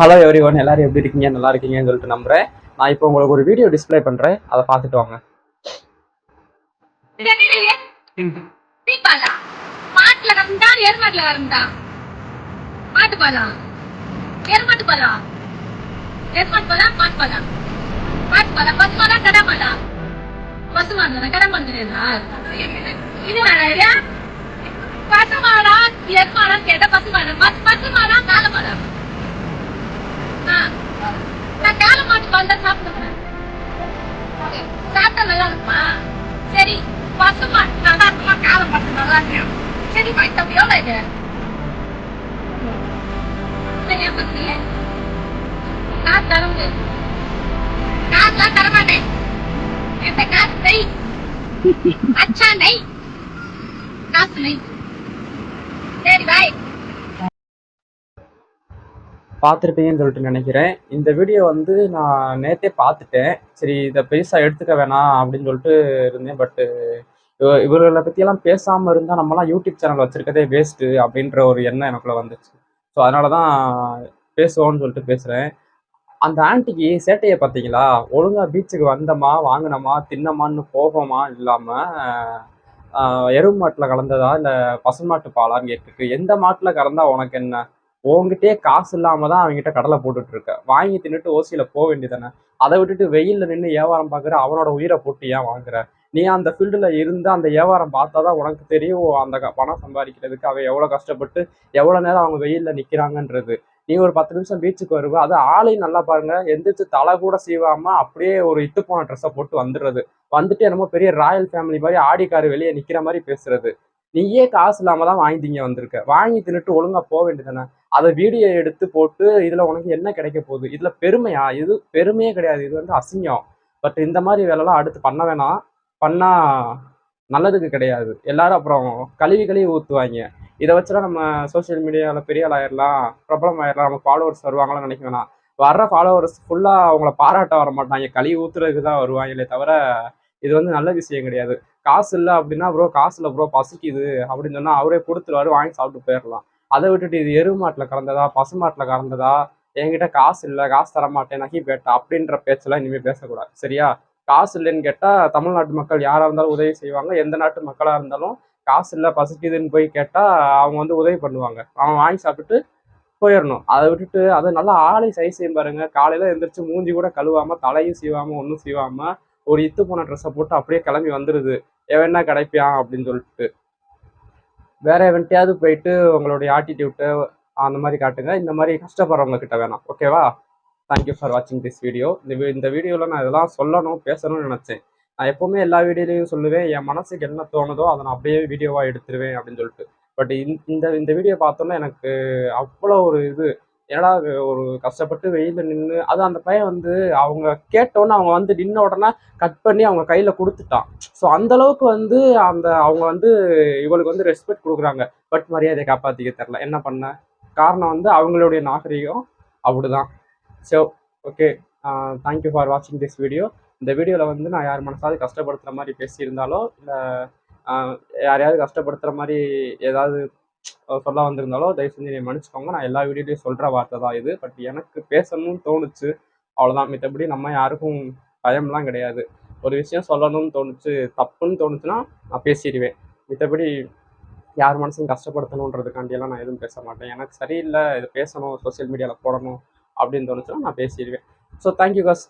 Hello every one, எல்லாரும் எப்படி இருக்கீங்க? நல்லா இருக்கீங்கன்னு சொல்லிட்டு நம்புறேன். நான் இப்போ உங்களுக்கு ஒரு வீடியோ டிஸ்பிளே பண்றேன், அதை பார்த்துட்டு வாங்க. சரி, பசுமாட்டு நல்லா இருக்குமா காலை மாட்டு நல்லா இருக்கு? சரி வைத்தம் எவ்வளோ இது? காசு தருங்க, காசுலாம் தரமாட்டேன். எந்த காசு நெய் அச்சா நெய் காசு நெய். சரி பாய். பார்த்துருப்பீங்கன்னு சொல்லிட்டு நினைக்கிறேன். இந்த வீடியோ வந்து நான் நேற்றே பார்த்துட்டேன். சரி, இதை பெருசாக எடுத்துக்க வேணாம் அப்படின்னு சொல்லிட்டு இருந்தேன். பட்டு இவர்களை பற்றியெல்லாம் பேசாமல் இருந்தால் நம்மலாம் யூடியூப் சேனல் வச்சுருக்கதே வேஸ்ட்டு அப்படின்ற ஒரு எண்ணம் எனக்குள்ளே வந்துச்சு. ஸோ அதனால தான் பேசுவோன்னு சொல்லிட்டு பேசுகிறேன். அந்த ஆன்ட்டிக்கு சேட்டையை பார்த்தீங்களா? ஒழுங்காக பீச்சுக்கு வந்தோமா, வாங்கினோமா, தின்னமான்னு கோபமா இல்லாமல் எருவு மாட்டில் கலந்ததா இல்லை பசுமாட்டு பாலான்னு கேட்டுருக்கு. எந்த மாட்டில் கலந்தா உனக்கு என்ன? உங்ககிட்டயே காசு இல்லாம தான் அவங்ககிட்ட கடலை போட்டுட்டு இருக்க. வாங்கி தின்னுட்டு ஓசியில போக வேண்டியதானே. அதை விட்டுட்டு வெயில்ல நின்று வியாபாரம் பார்க்குற அவனோட உயிரை போட்டு ஏன் வாங்குற? நீ அந்த ஃபீல்டுல இருந்து அந்த வியாபாரம் பார்த்தாதான் உனக்கு தெரியும் அந்த பணம் சம்பாதிக்கிறதுக்கு அவன் எவ்வளவு கஷ்டப்பட்டு எவ்வளவு நேரம் அவங்க வெயில்ல நிக்கிறாங்கன்றது. நீ ஒரு 10 நிமிஷம் பீச்சுக்கு வருவ, அது ஆளையும் நல்லா பாருங்க, எந்திரிச்சு தலை கூட சீவாம அப்படியே ஒரு இட்டு போன ட்ரெஸ்ஸை போட்டு வந்துடுறது. வந்துட்டு என்னமோ பெரிய ராயல் ஃபேமிலி மாதிரி ஆடி காரு வெளியே நிக்கிற மாதிரி பேசுறது. நீயே காசு இல்லாம தான் வாங்கி திங்க வந்திருக்க. வாங்கி தின்னுட்டு ஒழுங்கா போக வேண்டியதானே. அதை வீடியோ எடுத்து போட்டு இதுல உனக்கு என்ன கிடைக்க போகுது? இதுல பெருமையா? இது பெருமையே கிடையாது, இது வந்து அசிங்கம். பட் இந்த மாதிரி வேலைலாம் அடுத்து பண்ண வேணாம். பண்ணா நல்லதுக்கு கிடையாது. எல்லாரும் அப்புறம் கழுவி கழுவி ஊத்துவாங்க. இதை வச்சுலாம் நம்ம சோசியல் மீடியாவில் பெரிய ஆள் ஆயிடலாம், பிரபலம் ஆயிடலாம், நம்ம ஃபாலோவர்ஸ் வருவாங்களான்னு நினைக்க வேணாம். வர்ற ஃபாலோவர்ஸ் ஃபுல்லா அவங்கள பாராட்ட வர மாட்டாங்க, கழுவி ஊத்துறதுக்கு தான் வருவாங்களே தவிர இது வந்து நல்ல விஷயம் கிடையாது. காசு இல்லை அப்படின்னா ப்ரோ காசு இல்லை ப்ரோ பசிக்குது அப்படின்னு சொன்னா அவரே கொடுத்துருவாரு, வாங்கி சாப்பிட்டு போயிடலாம். அதை விட்டுட்டு இது எருவு மாட்டில் கலந்ததா பசுமாட்டில் கலந்ததா, என்கிட்ட காசு இல்லை காசு தரமாட்டேன் நகி பேட்டா அப்படின்ற பேச்செல்லாம் இனிமேல் பேசக்கூடாது, சரியா? காசு இல்லைன்னு கேட்டால் தமிழ்நாட்டு மக்கள் யாராக இருந்தாலும் உதவி செய்வாங்க. எந்த நாட்டு மக்களாக இருந்தாலும் காசு இல்லை பசிக்குதுன்னு போய் கேட்டால் அவங்க வந்து உதவி பண்ணுவாங்க. அவன் வாங்கி சாப்பிட்டுட்டு போயிடணும். அதை விட்டுட்டு அதை நல்லா ஆளை செய்யும் பாருங்க. காலையில் எழுந்திரிச்சு மூஞ்சி கூட கழுவாமல் தலையும் சீவாமல் ஒன்றும் சீவாமல் ஒரு இத்து போன ட்ரெஸ்ஸை போட்டு அப்படியே கிளம்பி வந்துடுது. எவனா கிடைப்பான் அப்படின்னு சொல்லிட்டு. வேற எவன்ட்டையாவது போயிட்டு உங்களுடைய ஆட்டிடியூட்டை அந்த மாதிரி காட்டுங்க. இந்த மாதிரி கஷ்டப்படுறவங்க கிட்ட வேணாம், ஓகேவா? தேங்க்யூ ஃபார் வாட்சிங் திஸ் வீடியோ. இந்த வீடியோவில் நான் இதெல்லாம் சொல்லணும் பேசணும்னு நினச்சேன். நான் எப்போவுமே எல்லா வீடியோலையும் சொல்லுவேன், என் மனசுக்கு என்ன தோணுதோ அதை நான் அப்படியே வீடியோவாக எடுத்துருவேன் அப்படின்னு சொல்லிட்டு. பட் இந்த இந்த வீடியோ பார்த்தோன்னா எனக்கு அவ்வளோ ஒரு இது, ஏன்னா ஒரு கஷ்டப்பட்டு வெயிலில் நின்று அது அந்த பையன் வந்து அவங்க கேட்டோன்னே அவங்க வந்து நின்ன உடனே கட் பண்ணி அவங்க கையில் கொடுத்துட்டான். ஸோ அந்த அளவுக்கு வந்து அவங்க வந்து இவளுக்கு வந்து ரெஸ்பெக்ட் கொடுக்குறாங்க. பட் மரியாதையை காப்பாற்றிக்க தெரில. என்ன பண்ண காரணம் வந்து அவங்களுடைய நாகரிகம் அப்படிதான். ஸோ ஓகே, தேங்க்யூ ஃபார் வாட்சிங் திஸ் வீடியோ. இந்த வீடியோவில் வந்து நான் யார் மனசாவது கஷ்டப்படுத்துகிற மாதிரி பேசியிருந்தாலோ இல்லை யாரையாவது கஷ்டப்படுத்துகிற மாதிரி ஏதாவது சொல்ல வந்திருந்தாலோ தயவு செஞ்சு என்னை மன்னிச்சுக்கோங்க. நான் எல்லா வீடியோலையும் சொல்கிற வார்த்தை தான் இது. பட் எனக்கு பேசணும்னு தோணுச்சு, அவ்வளோதான். மித்தபடி நம்ம யாருக்கும் பயம்லாம் கிடையாது. ஒரு விஷயம் சொல்லணும்னு தோணுச்சு, தப்புன்னு தோணுச்சுன்னா நான் பேசிடுவேன். மித்தபடி யார் மனசையும் கஷ்டப்படுத்தணுன்றதுக்காண்டியெல்லாம் நான் எதுவும் பேச மாட்டேன். எனக்கு சரியில்லை இதை பேசணும் சோசியல் மீடியாவில் போடணும் அப்படின்னு தோணுச்சுன்னா நான் பேசிடுவேன். So thank you guys.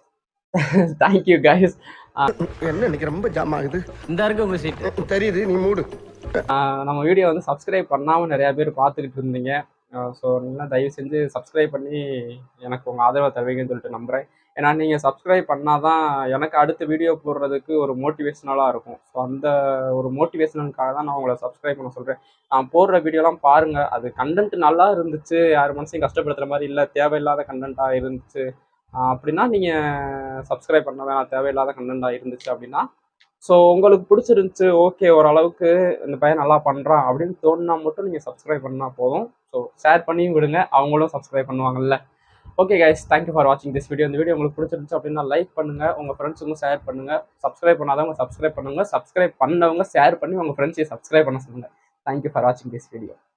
Thank you guys. என்ன இன்னைக்கு ரொம்ப ஜாம் ஆகுது. இந்த இருக்கு உங்க சீட் தெரியுது, நீ மூடு. நம்ம வீடியோ வந்து சப்ஸ்கிரைப் பண்ணாமல் நிறையா பேர் பார்த்துக்கிட்டு இருந்தீங்க. ஸோ நீங்கள் தயவு செஞ்சு சப்ஸ்கிரைப் பண்ணி எனக்கு உங்கள் ஆதரவை தருவீங்கன்னு சொல்லிட்டு நம்புகிறேன். ஏன்னா நீங்கள் சப்ஸ்கிரைப் பண்ணால் தான் எனக்கு அடுத்த வீடியோ போடுறதுக்கு ஒரு மோட்டிவேஷ்னலாக இருக்கும். ஸோ அந்த ஒரு மோட்டிவேஷனுக்காக தான் நான் உங்களை சப்ஸ்கிரைப் பண்ண சொல்கிறேன். நான் போடுற வீடியோலாம் பாருங்கள், அது கண்டென்ட் நல்லா இருந்துச்சு, யார் மனசையும் கஷ்டப்படுத்துகிற மாதிரி இல்லை, தேவையில்லாத கண்டென்ட்டாக இருந்துச்சு அப்படின்னா நீங்கள் சப்ஸ்கிரைப் பண்ண வேணாம். தேவையில்லாத கண்டென்ட்டாக இருந்துச்சு அப்படின்னா ஸோ உங்களுக்கு பிடிச்சிருந்துச்சு, ஓகே ஓரளவுக்கு இந்த பையன் நல்லா பண்ணுறான் அப்படின்னு தோணுனா மட்டும் நீங்கள் சப்ஸ்கிரைப் பண்ணால் போதும். ஸோ ஷேர் பண்ணியும் விடுங்க, அவங்களும் சப்ஸ்கிரைப் பண்ணுவாங்கல்ல. ஓகே கைஸ், தேங்க்யூ ஃபார் வாட்சிங் திஸ் வீடியோ. இந்த வீடியோ உங்களுக்கு பிடிச்சிருந்துச்சு அப்படின்னா லைக் பண்ணுங்கள், உங்கள் ஃப்ரெண்ட்ஸுக்கும் ஷேர் பண்ணுங்கள். சப்ஸ்கிரைப் பண்ணாதவங்க சப்ஸ்கிரைப் பண்ணுங்கள், சப்ஸ்கிரைப் பண்ணவங்க ஷேர் பண்ணி உங்கள் ஃப்ரெண்ட்ஸையும் சப்ஸ்கிரைப் பண்ண சொல்லுங்கள். தேங்க்யூ ஃபார் வாட்சிங் திஸ் வீடியோ.